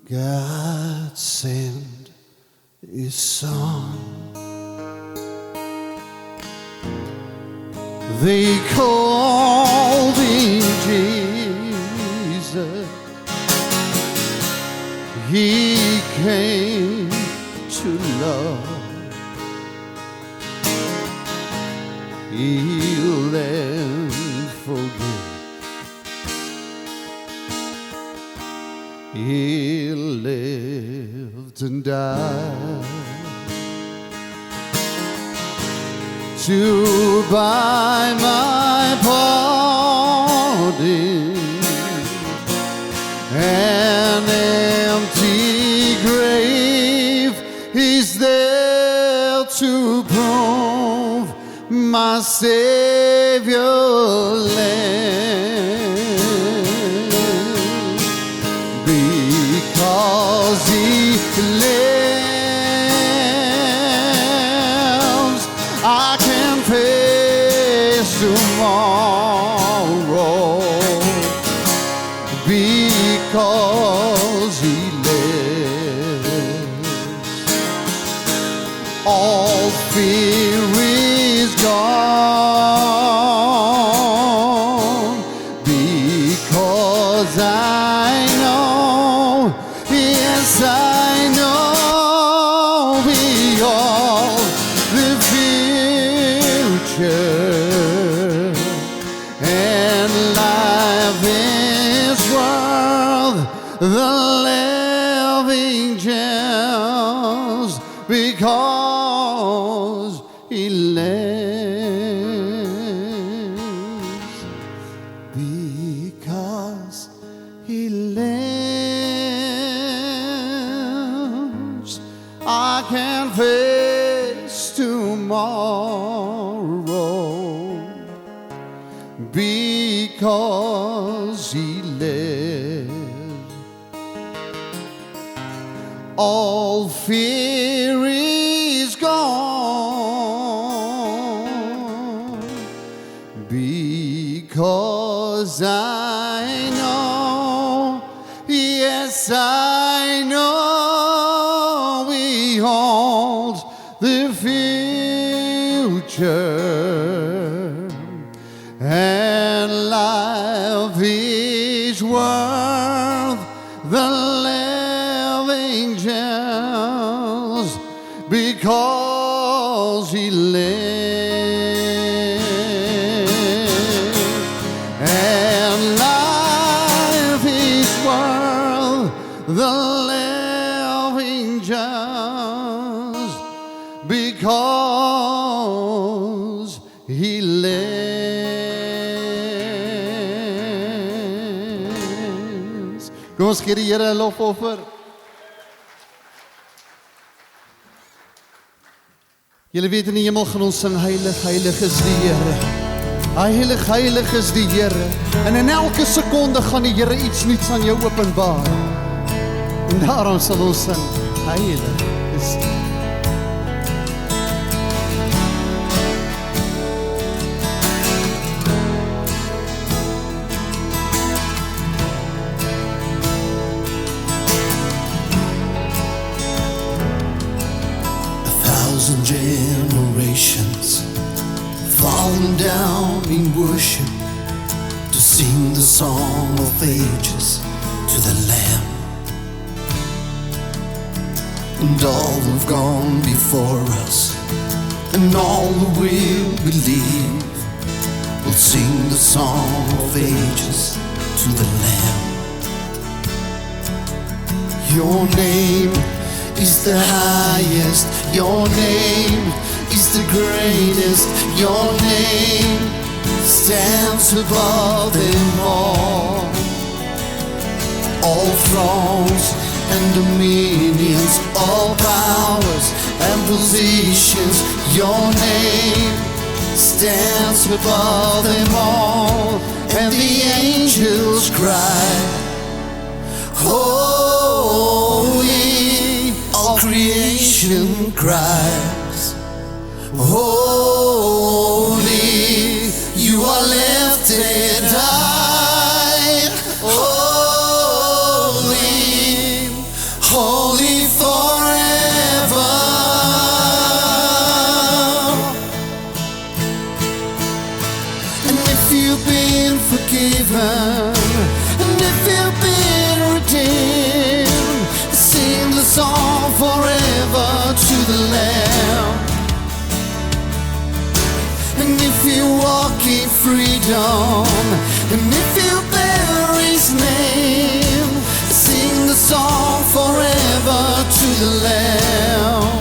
God sent His Son. They called Him Jesus. He came to love, heal and forgive. He lived and died to buy my pardon. An empty grave is there to prove my Savior lives. Because He lives, I can face tomorrow. Because He lives, all fear is gone. Because I know, yes I know, beyond the future, and life is worth the living just because He lives. Because He lives, I can face tomorrow. Because He lives, all fear is gone. Because I know, yes I know, we hold the future, and life is worth the living just because He lives, and life is worth the living just because He lives. Kom ons gee die Here 'n lofoffer. Julle weet in die hemel gaan ons sing heilig, heilig is die Here. Heilig, heilig is die Here. En in elke sekonde gaan die Here iets nuuts aan jou openbaar. En daarom sal ons sing heilig is die Here. Generations falling down in worship to sing the song of ages to the Lamb. And all who've gone before us and all who will believe will sing the song of ages to the Lamb. Your name is the highest, your name is the greatest, your name stands above them all. All thrones and dominions, all powers and positions, your name stands above them all. And the angels cry, holy, all creation cries, holy, you are lifted high, holy, freedom. And if you bear His name, sing the song forever to the Lamb.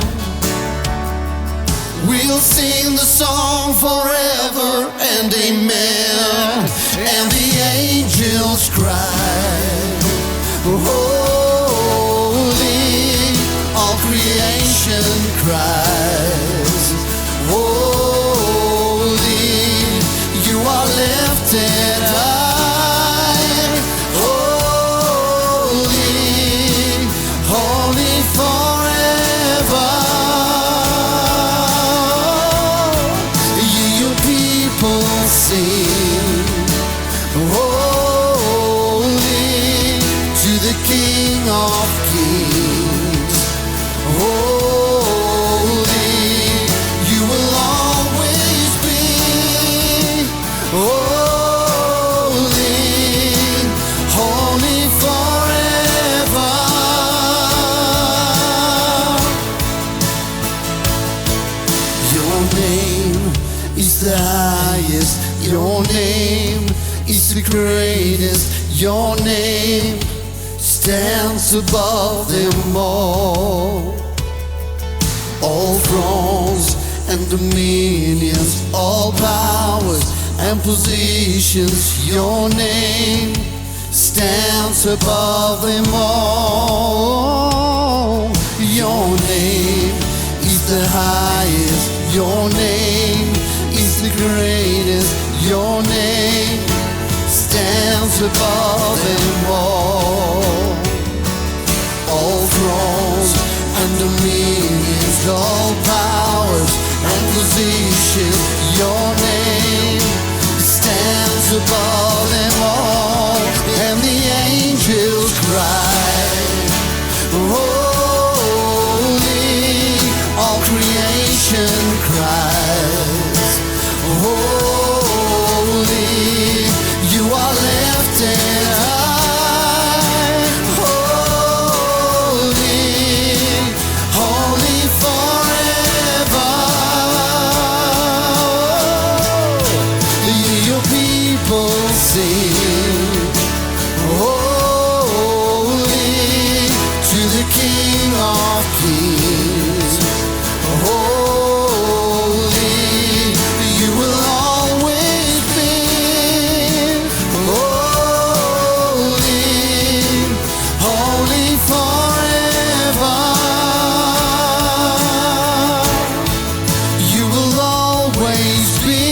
We'll sing the song forever and amen. And the angels cry, holy, all creation cries, holy, you are lifted high, holy, holy forever. You people sing, holy to the King of Kings. Holy, you will always be. Holy, holy forever. Your name is the highest. Your name is the greatest. Your name stands above them all. All thrones and dominions, all powers and positions, your name stands above them all. Your name is the highest. Your name is the greatest. Your name stands above them all. All thrones and dominions, all powers and positions, your name stands above them all. And the angels cry, holy, all creation cries, holy, you are lifted high, holy, holy forever. Your people sing, holy to the King of Kings. Holy, you will always be. Holy, holy forever. You will always be.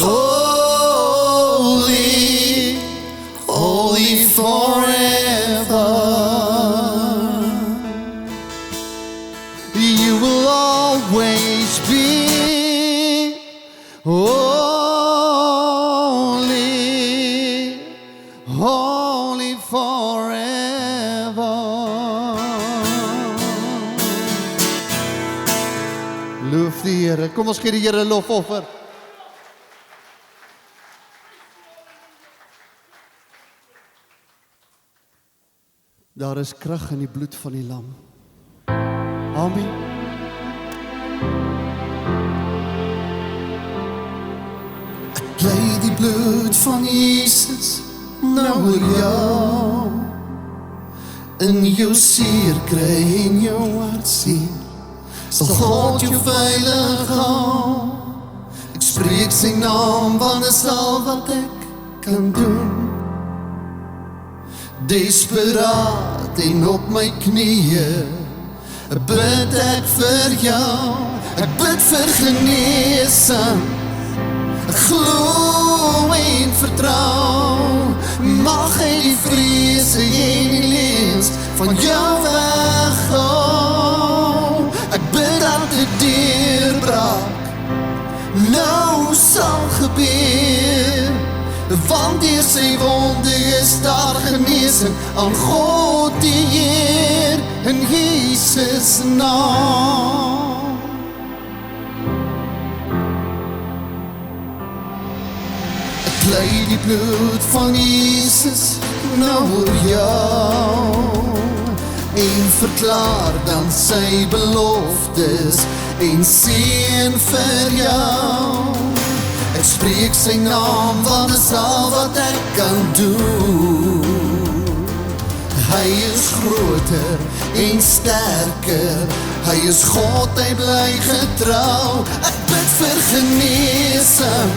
Holy, holy forever. You will always be holy, holy forever. Loof die Here. Kom ons gee die Here lofoffer. Daar is krag in die bloed van die lam. Amen. Ek plei die bloed van Jesus nou oor jou. In jou seer kry en jou hartseer sal God jou veilig hou. Ek spreek sy naam, want dit is al wat ek kan doen. Desperaat en op my knieë bid ek vir jou. Ek bid vir genesing. Ek glo en vertrou. Mag hy die vrese en die leens van jou weghou. Ek bid dat die deurbraak nou sal gebeur. Want deur sy wonde is daar genesing aan God die Heer in Jesus naam. Ek plei die bloed van Jesus nou oor jou en verklaar dan sy beloftes en seën vir jou. Ek spreek sy naam, want is al wat ek kan doen. Hy is groter en sterker, hy is God, hy bly getrou. Ek bid vir genesing,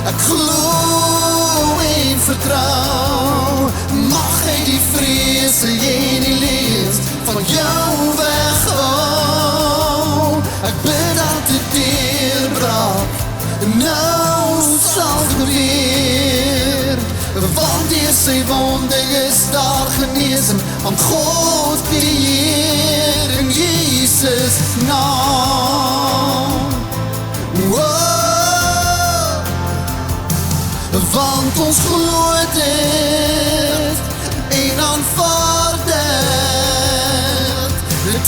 ek glo en vertrou. Mag hy die vrese en die lees van jou weghou. Ek bid dat dit deurbraak nou sal gebeur, want deur sy wonde is daar genesing van God die Heer in Jesus naam. Want ons glo dit en aanvaar dit.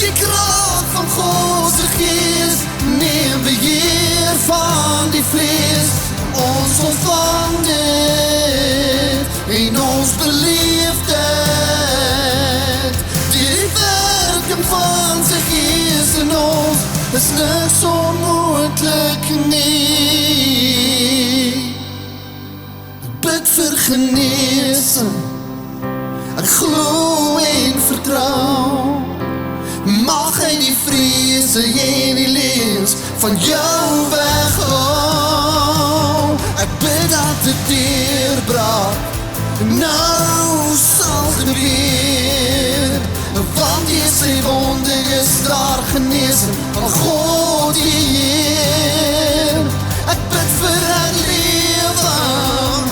Die krag van God se Gees neem beheer van die vlees. Ons ontvang dit en ons beleef dit. Die werking van sy Gees in ons is niks onmoontlik nie. Bid vir genesing, ek glo en vertrou. Mag hy die vrese en die lees van jou weghou. Ek bid dat dit deurbraak nou sal gebeur, want deur sy wonde is daar genesing van God die Heer. Ek bid vir herlewing,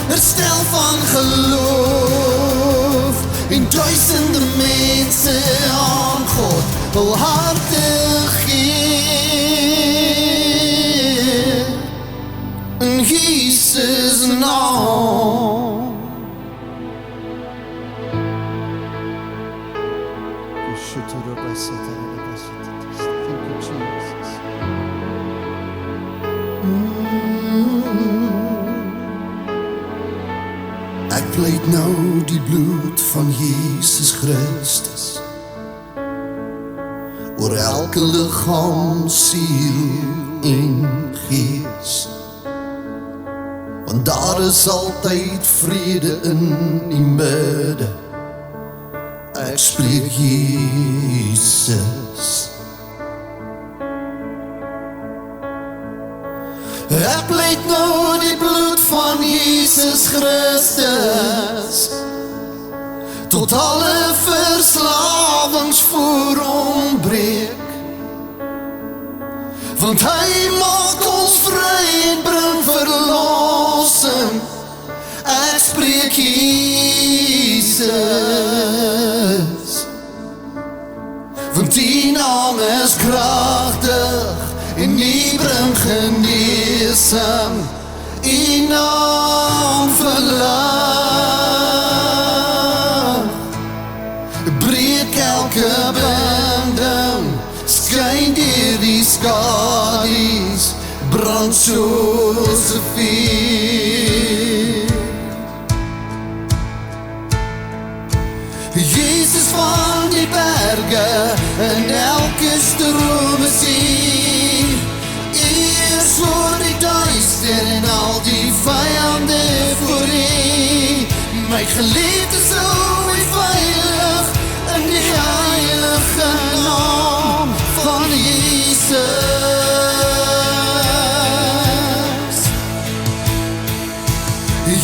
herstel van geloof en duisende mense aan God wil hartig gee in Jesus naam. Thank you, Jesus. Ek pleit nou die bloed van Jesus Christus oor elke liggaam, siel en gees, want daar is altyd vrede in die midde. Ek spreek Jesus. Ek pleit nou die bloed van Jesus Christus tot alle verslawings voor hom breek, want hy maak ons vry en bring verlossing. Ek spreek Jesus, want die naam is kragtig en die bring genesing. Die naam verlig, breek elke binding, skyn deur die skadies, brand soos 'n vuur. Jesus van die berge en elke strome sien, eers voor die duister en al die vyande voor U. My geliefde sou hy veilig in die heilige naam van Jesus.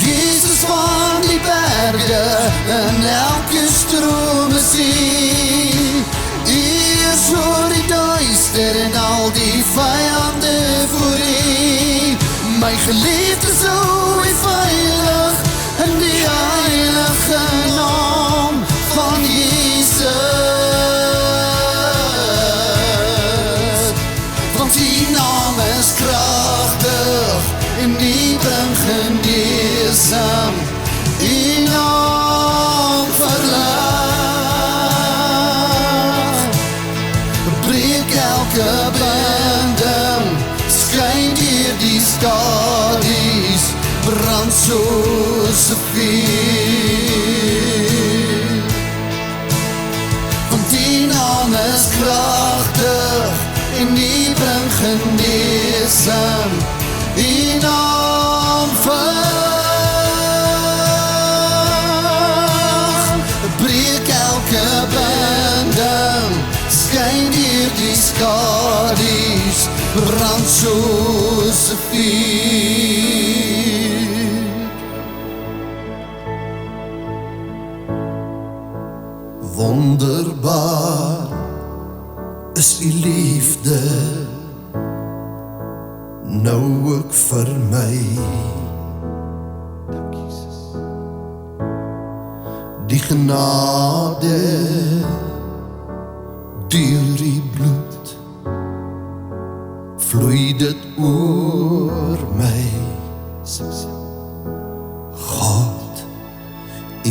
Jesus van die berge en elke strome sien, eers voor die duister en al die vyande voor U. My geliefde sou hy veilig in die heilige naam van Jesus. Want die naam is kragtig en die bring genesing. Die naam verlig, breek elke binding, skyn deur die skadies, brand soos 'n vuur. Want die naam is kragtig en die bring genesing. U naam verhoog. Breek elke binding, skyn deur die skadu's, brand soos 'n vuur. Wonderbaar is u liefde, nou ook vir my. Dank Jesus. Die genade deur die bloed, vloei dit oor my. God, u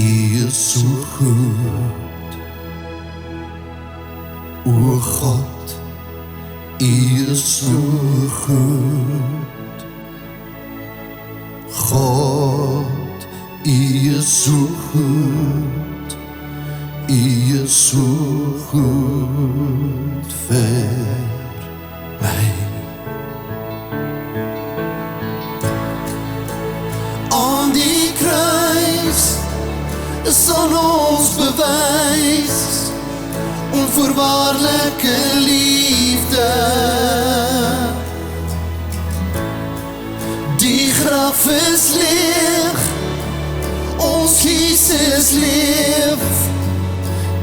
is so goed. O God, u is so goed. God, u is so goed. U is so goed vir my. Aan die kruis is aan ons bewys onvoorwaardelike liefde. Die graf is leeg, ons Jesus leef,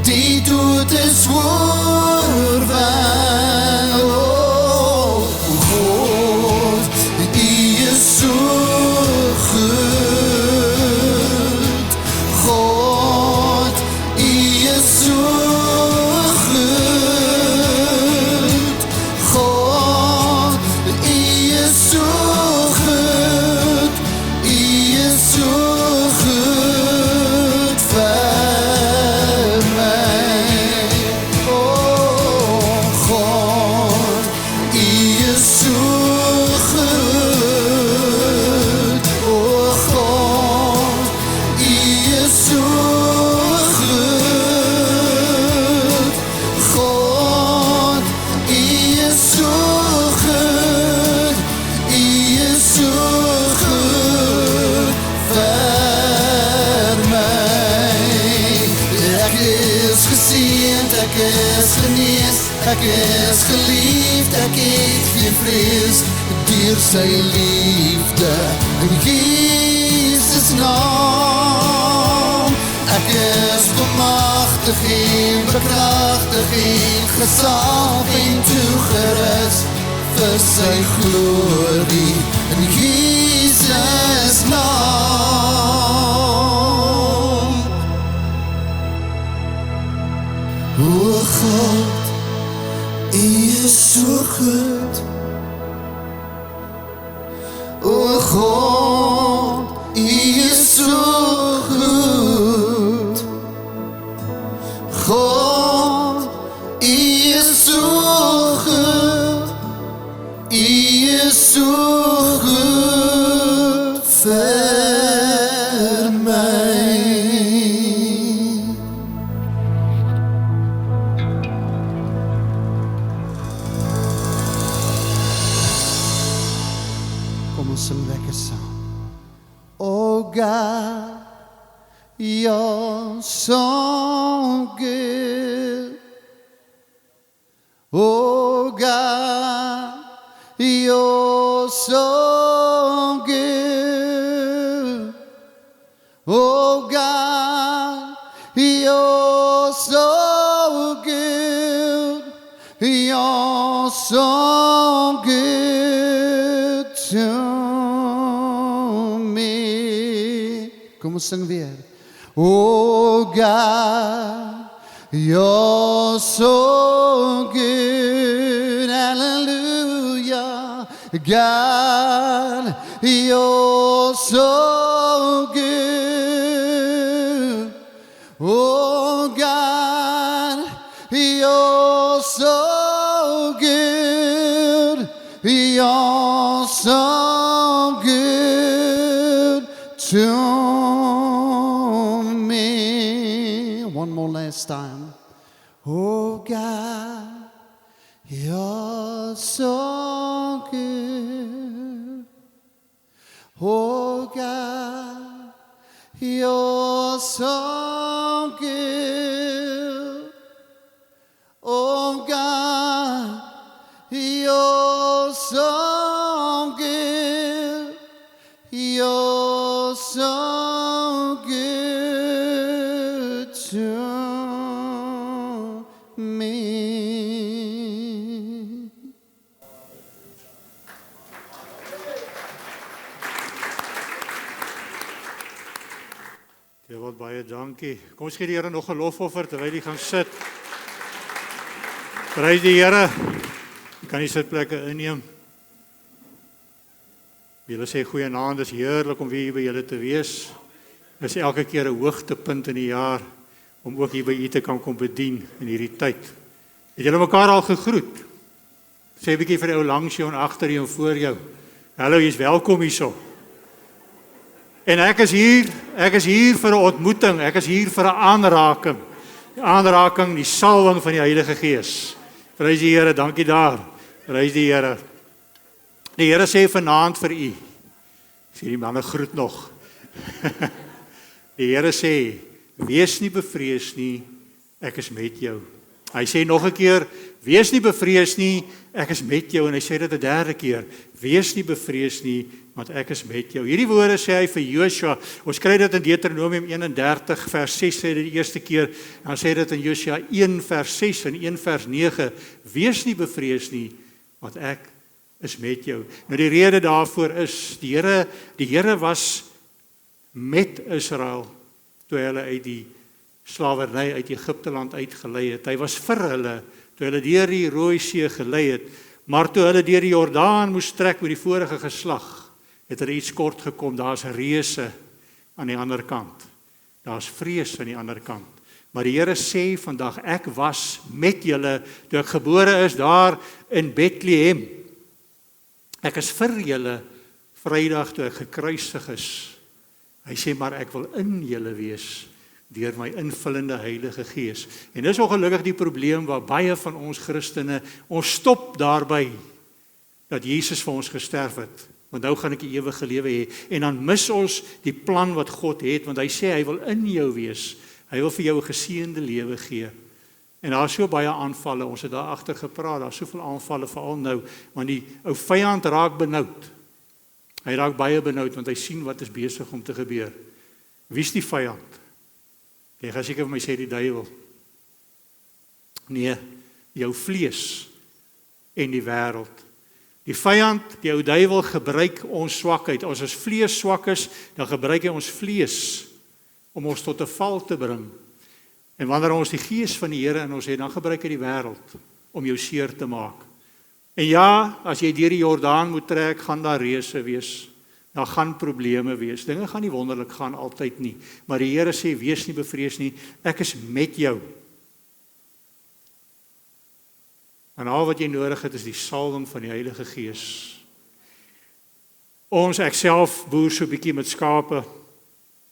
die dood is oorwin. Oh, God, u is so goed. God, u is so goed. God, u is so goed. U is so goed vir my. Oh, God, u is so goed. Oh, God, u is so goed. God, u is so goed. U is so goed vir my. Ek is geseënd, ek is genees, ek is geliefd, ek het geen vrees, deur sy liefde in Jesus naam. Ek is bemagtig en bekragtig en gesalf en toegerus vir sy glorie in Jesus naam. O God, u is so goed. O God, u is so goed. God, u is so goed. U is so goed vir my. Kom ons sing lekker saam. Oh God, you're so good. Oh God, you're so good. Oh God, you're so good. You're so good to me. Kom ons sing weer. Oh God, you're so good. Hallelujah. God, you're so good. Oh God, you're so good. You're so good to me. One more last time. Oh God, you're so good. Oh God, you're so good. Oh God, you're so good. You're so good to me. Ja, wat baie dankie. Kom ons gee die Here nog 'n lofoffer terwyl hy gaan sit. Prys die Here. Jy kan die sitplekke inneem. Julle sê goeienaand, dis heerlik om weer hier by julle te wees. Dis elke keer 'n hoogtepunt in die jaar om ook hier by u te kan kom bedien in hierdie tyd. Het julle mekaar al gegroet? Sê 'n bietjie vir die ou langs jou en agter jou en voor jou. Hallo, jy's welkom hierso. En ek is hier vir 'n ontmoeting, ek is hier vir 'n aanraking. Die aanraking, die salwing van die Heilige Gees. Prys die Here, dankie daar. Prys die Here. Die Here sê vanaand vir u. Sê die manne groet nog. Die Here sê, wees nie bevrees nie, ek is met jou. Hy sê nog 'n keer, wees nie bevrees nie, ek is met jou. En hy sê dit 'n derde keer, wees nie bevrees nie, want ek is met jou. Hierdie woorde sê hy vir Josua. Ons kry dit in Deuteronomium 31 vers 6 sê dit die eerste keer. Dan sê dit in Josua 1 vers 6 en 1 vers 9, wees nie bevrees nie, want ek is met jou. Nou die rede daarvoor is, die Here was met Israel, toe hulle uit die slawerny uit Egipte land uitgelei het. Hy was vir hulle, toe hulle deur die Rooi See gelei het, maar toe hulle deur die Jordaan moes trek met die vorige geslag, het er iets kort gekom, daar's reëse aan die ander kant. Daar's vrees aan die ander kant. Maar die Here sê vandag, ek was met julle, toe ek gebore is daar in Bethlehem. Ek is vir julle, Vrydag toe ek gekruisig is. Hy sê, maar ek wil in julle wees, deur my invullende Heilige Gees. En dis ongelukkig die probleem waar baie van ons Christene, ons stop daarby, dat Jesus vir ons gesterf het. Want nou gaan ek die ewige lewe hê. En dan mis ons die plan wat God het, want hy sê, hy wil in jou wees. Hy wil vir jou 'n geseënde lewe gee. En daar is so baie aanvalle, ons het daar agter gepraat, daar is soveel aanvalle, veral nou, want die ou vyand raak benoud. Hy raak baie benoud, want hy sien wat is besig om te gebeur. Wie is die vyand? Jy gaan seker vir my sê die duiwel. Nee, jou vlees en die wêreld. Die vyand, die ou duiwel gebruik ons swakheid. As ons vlees swak is, dan gebruik hy ons vlees om ons tot 'n val te bring. En wanneer ons die Gees van die Here in ons het, dan gebruik hy die wêreld om jou seer te maak. En ja, as jy deur die Jordaan moet trek, gaan daar reëse wees. Daar gaan probleme wees. Dinge gaan nie wonderlik gaan, altyd nie. Maar die Here sê, wees nie bevrees nie, ek is met jou. En al wat jy nodig het, is die salwing van die Heilige Gees. Ek self boer so 'n bietjie met skape,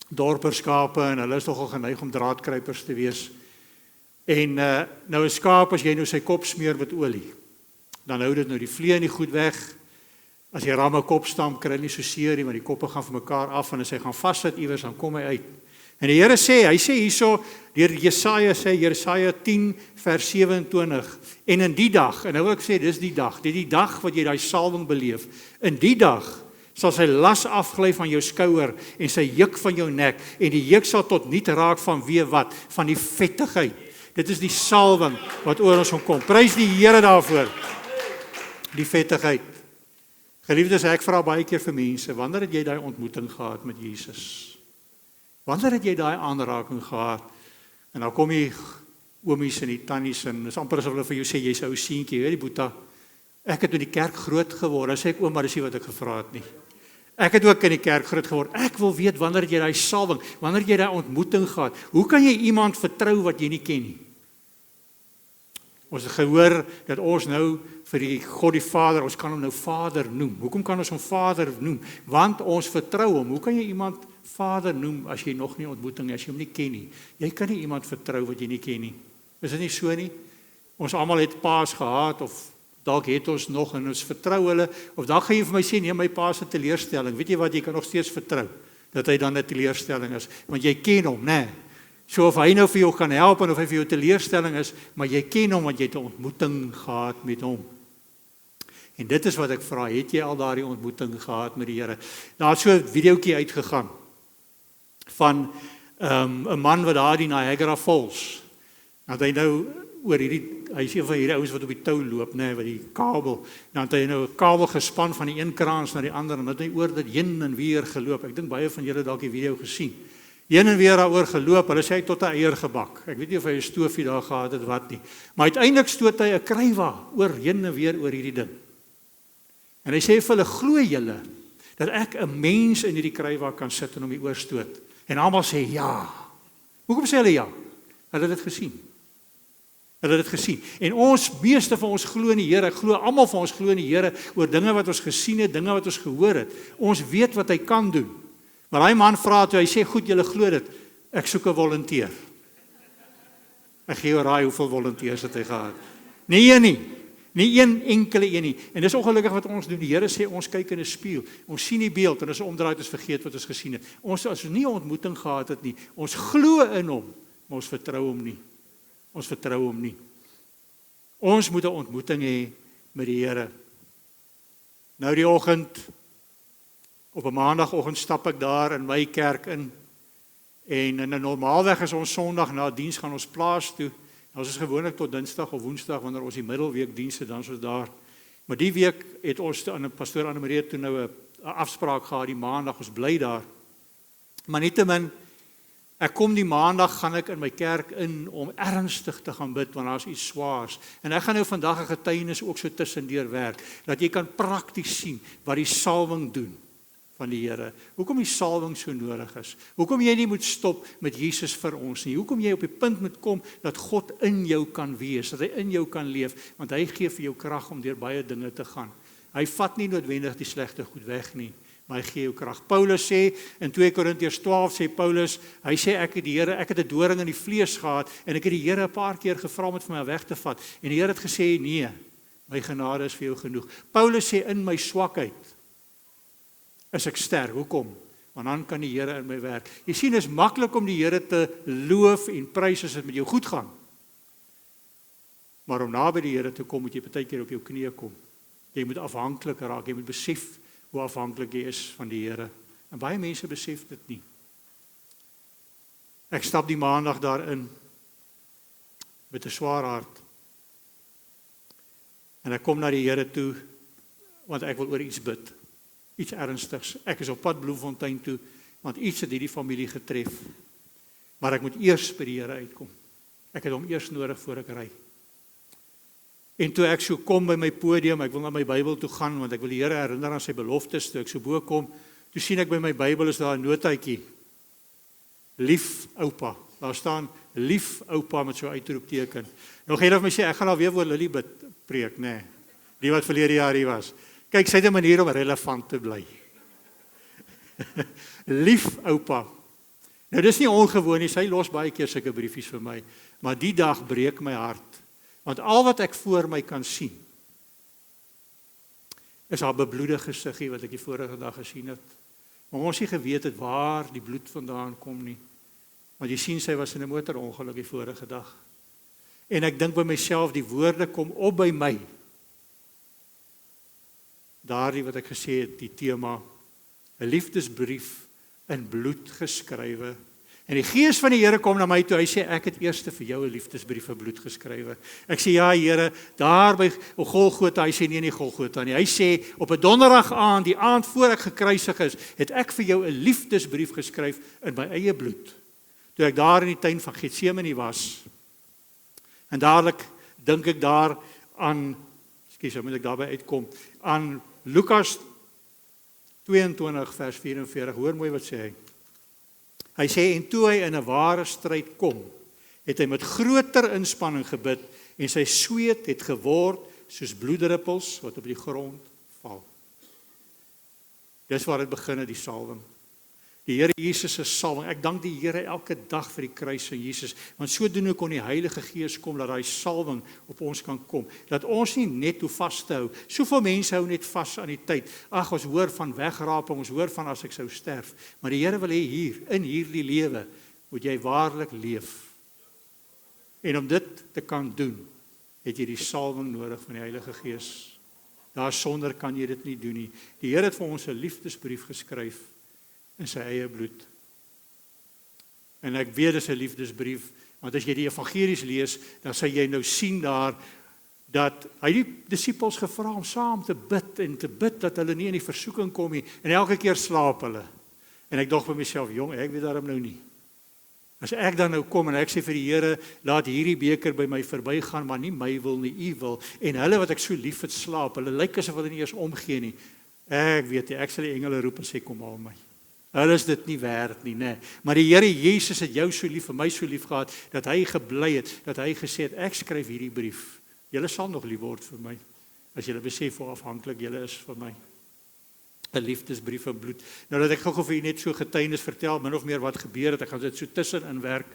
dorperskape, en hulle is nogal geneig om draadkruipers te wees. En nou 'n skaap, as jy nou sy kop smeer met olie, dan hou dit nou die vlee nie goed weg. As jy ramme kop stamp, kry hy nie so seer nie, want die koppe gaan van mekaar af, en as hy gaan vassit iewers, dan kom hy uit. En die Here sê, hy sê hierso, deur Jesaja 10 vers 27, en in die dag, en nou wil ek sê, dis die dag wat jy daai salwing beleef, in die dag sal sy las afgly van jou skouer, en sy juk van jou nek, en die juk sal tot niet raak van wat? Van die vettigheid. Dit is die salwing wat oor ons kom. Prys die Here daarvoor. Die vettigheid. Geliefdes, ek vra baie keer vir mense, wanneer het jy daai ontmoeting gehad met Jesus? Wanneer het jy daai aanraking gehad? En dan kom die oomies en die tannies, en is amper asof hulle vir jou sê, jy's 'n ou seentjie, weet die boeta, ek het in die kerk groot geword. Dan sê ek, ouma, dis nie wat ek gevra het nie. Ek het ook in die kerk groot geword. Ek wil weet, wanneer het jy daai salwing, wanneer het jy daai ontmoeting gehad? Hoe kan jy iemand vertrou wat jy nie ken nie? Ons het gehoor dat ons nou vir die God die Vader, ons kan hom nou Vader noem. Hoekom kan ons hom Vader noem? Want ons vertrou hom. Hoe kan jy iemand Vader noem as jy nog nie ontmoeting, as jy hom nie ken nie? Jy kan nie iemand vertrou wat jy nie ken nie. Is dit nie so nie? Ons almal het paas gehad of dalk het ons nog en ons vertrou hulle, of dan gaan jy vir my sê, nee, my pa se teleurstelling, weet jy wat, jy kan nog steeds vertrou, dat hy dan 'n teleurstelling is, want jy ken hom, né? So of hy nou vir jou kan help, en of hy vir jou teleurstelling is, maar jy ken hom, want jy het 'n ontmoeting gehad met hom. En dit is wat ek vra, het jy al daardie ontmoeting gehad met die Here? Daar het so 'n videoetjie uitgegaan, van 'n man wat daar die Niagara Falls, dat hy nou oor hy is een van hierdie ouens wat op die tou loop, wat die kabel, dan het hy nou 'n kabel gespan van die een kraans na die ander, en dat hy oor dit heen en weer geloop. Ek dink baie van julle dalk die video gesien. Heen en weer daaroor geloop, hulle sê hy het tot 'n eier gebak. Ek weet nie of hy 'n stoofie daar gehad het wat nie. Maar uiteindelik stoot hy 'n krywa oor heen en weer oor hierdie ding. En hy sê vir hulle, glo julle dat ek 'n mens in hierdie krywa kan sit en hom die oorstoot? En almal sê ja. Hoekom sê hulle ja? Hulle het dit gesien. Hulle het dit gesien. En meeste van ons glo in die Here, ek glo almal van ons glo in die Here oor dinge wat ons gesien het, dinge wat ons gehoor het. Ons weet wat hy kan doen. Maar daai man vra toe, hy sê, goed, julle glo dit, ek soek 'n volunteer. Ek gee jou raai hoeveel volunteers het hy gehad. Nie een nie. Nie een enkele een nie. En dis ongelukkig wat ons doen. Die Here sê, ons kyk in 'n spieël. Ons sien die beeld en as ons omdraai, ons vergeet wat ons gesien het. As ons nie 'n ontmoeting gehad het nie, ons glo in hom, maar ons vertrou hom nie. Ons vertrou hom nie. Ons moet 'n ontmoeting hê met die Here. Nou die oggend, op 'n maandagooggend stap ek daar in my kerk in, en in 'n normaalweg is ons Sondag na diens gaan ons plaas toe. Ons is gewoonlik tot Dinsdag of Woensdag, wanneer ons die middelweek dienste, dan is ons daar. Maar die week het ons aan 'n pastoor Anne-Marie toe nou 'n afspraak gehad, die Maandag, ons bly daar. Maar nietemin, ek kom die Maandag, gaan ek in my kerk in om ernstig te gaan bid, want daar is iets swaars. En ek gaan nou vandag 'n getuienis ook so tussendeur werk, dat jy kan prakties sien wat die salwing doen van die Here. Hoekom die salwing so nodig is. Hoekom jy nie moet stop met Jesus vir ons nie. Hoekom jy op die punt moet kom dat God in jou kan wees, dat hy in jou kan leef, want hy gee vir jou krag om deur baie dinge te gaan. Hy vat nie noodwendig die slegte goed weg nie, maar hy gee jou krag. Paulus sê in 2 Korintiërs 12 sê Paulus, hy sê ek het 'n doring in die vlees gehad en ek het die Here 'n paar keer gevra om dit van my weg te vat en die Here het gesê nee, my genade is vir jou genoeg. Paulus sê in my swakheid is ek sterk. Hoekom? Want dan kan die Here in my werk. Jy sien, is maklik om die Here te loof en prys as dit met jou goed gaan. Maar om naby die Here te kom, moet jy baie keer op jou knieë kom. Jy moet afhanklik raak, jy moet besef hoe afhanklik jy is van die Here. En baie mense besef dit nie. Ek stap die Maandag daarin met 'n swaar hart. En ek kom na die Here toe, want ek wil oor iets bid. Iets ernstigs. Ek is op pad Bloemfontein toe, want iets het hierdie familie getref. Maar ek moet eers by die Here uitkom. Ek het hom eers nodig voor ek ry. En toe ek so kom by my podium, ek wil na my Bybel toe gaan, want ek wil die Here herinner aan sy beloftes, toe ek so bo kom, toe sien ek by my Bybel is daar 'n notaatjie. Lief oupa. Daar staan lief oupa met so 'n uitroepteken. Nog een of my sê, ek gaan alweer oor Lily bid preek, nee. Die wat verlede jaar hier was. Kyk, sy het 'n manier om relevant te bly. Lief oupa. Nou dis nie ongewoon nie, sy los baie keer sulke briefies vir my, maar die dag breek my hart, want al wat ek voor my kan sien, is haar bebloede gesiggie wat ek die vorige dag gesien het. Maar ons nie geweet het waar die bloed vandaan kom nie, want jy sien sy was in 'n motorongeluk die vorige dag. En ek dink by myself, die woorde kom op by my, daardie wat ek gesê het, die tema, 'n liefdesbrief in bloed geskrywe. En die Gees van die Here kom na my toe, hy sê, ek het eers vir jou 'n liefdesbrief in bloed geskrywe. Ek sê, ja Here, daar by Golgotha, hy sê, nie Golgotha nie, hy sê, op 'n donderdag aand, die aand voor ek gekruisig is, het ek vir jou 'n liefdesbrief geskryf in my eie bloed. Toe ek daar in die tuin van Getsemane was, en dadelik dink ek daar aan, so moet ek daarby uitkom, aan Lukas 22 vers 44, hoor mooi wat sê hy. Hy sê, en toe hy in 'n ware stryd kom, het hy met groter inspanning gebid, en sy sweet het geword, soos bloeddruppels, wat op die grond val. Dis waar dit begin het, die salwing. Die Here Jesus se salwing. Ek dank die Here elke dag vir die kruis van Jesus, want sodoende kon die Heilige Gees kom, dat daai salwing op ons kan kom. Dat ons nie net hoe vas te hou. Soveel mense hou net vas aan die tyd. Ag, ons hoor van wegraping, ons hoor van as ek sou sterf. Maar die Here wil hê hier, in hierdie lewe, moet jy waarlik leef. En om dit te kan doen, het jy die salwing nodig van die Heilige Gees. Daarsonder kan jy dit nie doen nie. Die Here het vir ons 'n liefdesbrief geskryf in sy eie bloed. En ek weet dit is 'n liefdesbrief, want as jy die evangelies lees, dan sal jy nou sien daar, dat hy die disippels gevra om saam te bid, en te bid dat hulle nie in die versoeking kom nie, en elke keer slaap hulle. En ek dog by myself, jong, ek weet daarom nou nie. As ek dan nou kom en ek sê vir die Here, laat hierdie beker by my verbygaan, maar nie my wil nie, U wil, en hulle wat ek so lief het slaap, hulle lyk asof hulle nie eers omgee nie. Ek weet nie, ek sal die engele roep en sê, kom haal my. Hulle is dit nie werd nie, nee. Maar die Here Jesus het jou so lief, vir my so lief gehad, dat hy gebly het, dat hy gesê het, ek skryf hierdie brief. Julle sal nog lief word vir my, as julle besef hoe afhanklik julle is vir my. 'n liefdesbrief van bloed. Nou dat ek gou vir julle net so getuienis vertel, min of meer wat gebeur het, ek gaan dit so tussenin werk.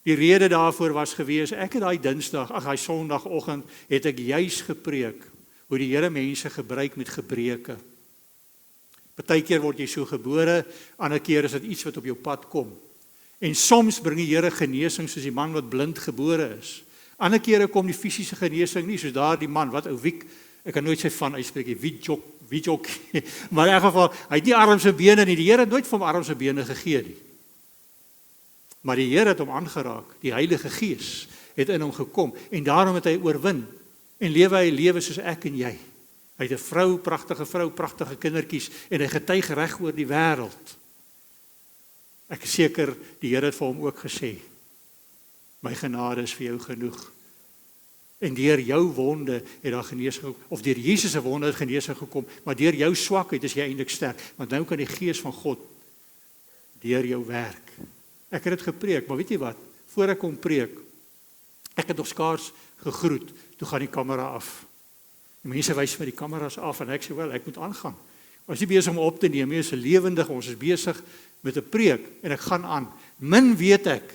Die rede daarvoor was gewees, ek het daai daai Sondagoggend, het ek juis gepreek, hoe die Here mense gebruik met gebreke. Partykeer word jy so gebore, ander keer is dit iets wat op jou pad kom. En soms bring die Here genesing, soos die man wat blind gebore is. Ander kere kom die fisiese genesing nie, soos daar die man, wat ou Wiek, ek kan nooit sy van uitspreek, Wiek, maar in elk geval, hy het nie arms en bene nie, die Here het nooit vir hom arms en bene gegee nie. Maar die Here het hom aangeraak, die Heilige Gees het in hom gekom, en daarom het hy oorwin, en lewe hy lewe soos ek en jy. Hy het 'n vrou, pragtige kindertjies, en hy getuig reg oor die wêreld. Ek is seker, die Here het vir hom ook gesê, my genade is vir jou genoeg. En deur jou wonde het daar genesing, of deur Jesus se wonde het genesing gekom, maar deur jou swakheid is jy eintlik sterk, want nou kan die Gees van God deur jou werk. Ek het dit gepreek, maar weet jy wat, voor ek kom preek, ek het nog skaars gegroet, toe gaan die kamera af. Die mense wys my die kameras af, en ek sê, wel, ek moet aangaan. Ons is nie besig om op te neem, ons is lewendig, ons is besig met 'n preek, en ek gaan aan. Min weet ek,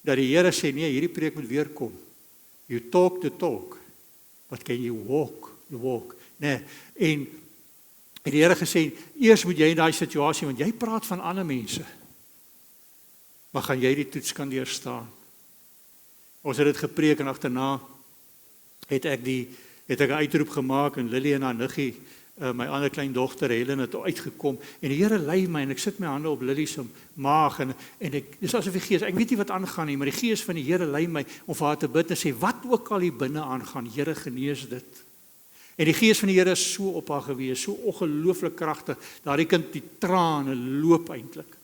dat die Here sê, nee, hierdie preek moet weer kom. You talk the talk, but can you walk the walk? Nee, en die Here gesê, eers moet jy in daai situasie, want jy praat van ander mense, maar gaan jy die toets kan deurstaan? Ons het dit gepreek, en agterna het ek 'n uitroep gemaak, en Lily en haar niggie, my ander klein dogter Helen het uitgekom, en die Here lei my, en ek sit my hande op Lily se maag, en dis asof die Gees, ek weet nie wat aangaan nie, maar die Gees van die Here lei my, om vir haar te bid, en sê, wat ook al hier binne aangaan, Here genees dit. En die Gees van die Here is so op haar gewees, so ongelooflik kragtig, daardie kind, die trane loop eintlik.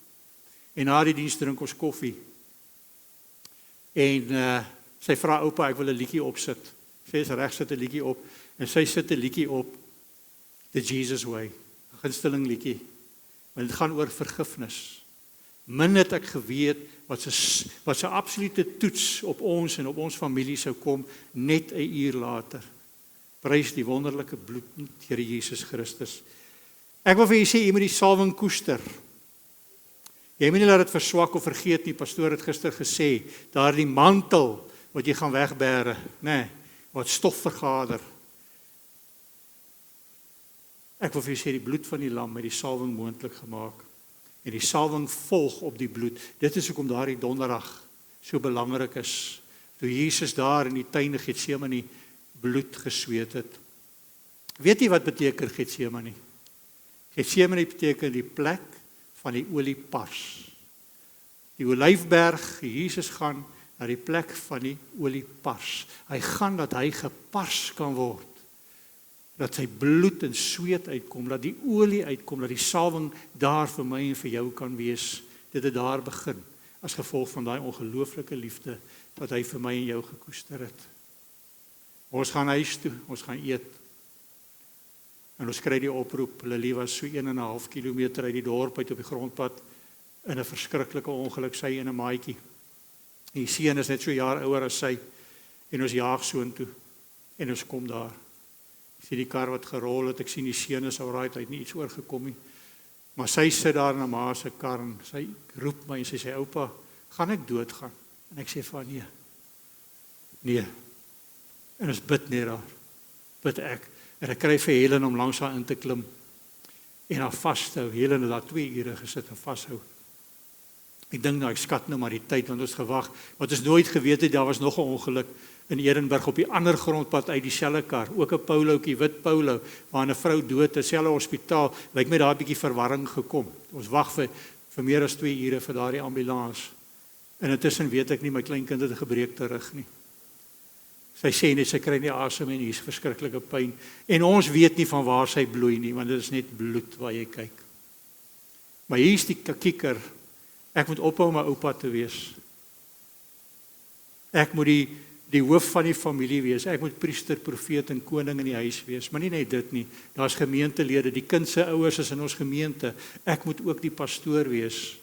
En na die diens drink ons koffie, en sy vra, oupa, ek wil 'n liedjie opsit. Sy is reg, sit 'n liedjie op, en sy sit 'n liedjie op, The Jesus Way, 'n gunsteling liedjie, want dit gaan oor vergifnis. Min het ek geweet, wat se absolute toets op ons en op ons familie sou kom, net 'n uur later. Prys die wonderlike bloed, Here Jesus Christus. Ek wil vir julle sê, jy moet die salwing koester. Jy moet nie laat dit verswak of vergeet nie, pastoor het gister gesê, daardie mantel, wat jy gaan wegbêre, nee, wat stof vergader. Ek wil vir julle sê, die bloed van die lam het die salwing moontlik gemaak. En die salwing volg op die bloed. Dit is hoekom daardie donderdag so belangrik is. Toe Jesus daar in die tuin Getsemane bloed gesweet het. Weet jy wat beteken Getsemane? Getsemane beteken die plek van die oliepars. Die Olyfberg, Jesus gaan na die plek van die oliepars. Hy gaan dat hy gepars kan word. Dat sy bloed en sweet uitkom, dat die olie uitkom, dat die salwing daar vir my en vir jou kan wees. Dit het daar begin, as gevolg van daai ongelooflike liefde, wat hy vir my en jou gekoester het. Ons gaan huis toe, ons gaan eet. En ons kry die oproep, Lily was so 1,5 kilometer uit die dorp uit op die grondpad, in 'n verskriklike ongeluk, sy in 'n maatjie. Die seun is net so jaar ouer as sy, en ons jaag soontoe, en ons kom daar. Ek sien die kar wat gerol het, ek sien die seun is alright, hy het nie iets oorgekom nie. Maar sy sit daar in haar ma se kar en sy roep my en sy sê, oupa, gaan ek doodgaan? En ek sê vir haar, nee. En ons bid net daar, bid ek. En ek kry vir Helen om langs haar in te klim en haar vashou. Helen het daar 2 ure gesit en vashou. Ek dink nou, ek skat nou maar die tyd, want ons gewag, want ons nooit geweet het, daar was nog 'n ongeluk in Ehrenburg op die ander grondpad uit dieselfde kar, ook 'n Paulootjie, wit Paulo, waar 'n vrou dood is, dieselfde hospitaal, lyk my daar 'n bietjie verwarring gekom. Ons wag vir meer as 2 ure vir daardie ambulans. En intussen weet ek nie, my kleinkind het 'n gebreekte rug nie. Sy sê net, sy kry nie asem en hier is verskriklike pyn. En ons weet nie van waar sy bloei nie, want dit is net bloed waar jy kyk. Maar hier is die kikker, ek moet ophou om my oupa te wees. Ek moet die hoof van die familie wees. Ek moet priester, profeet en koning in die huis wees. Maar nie net dit nie. Daar's gemeentelede, die kind se ouers is in ons gemeente. Ek moet ook die pastoor wees.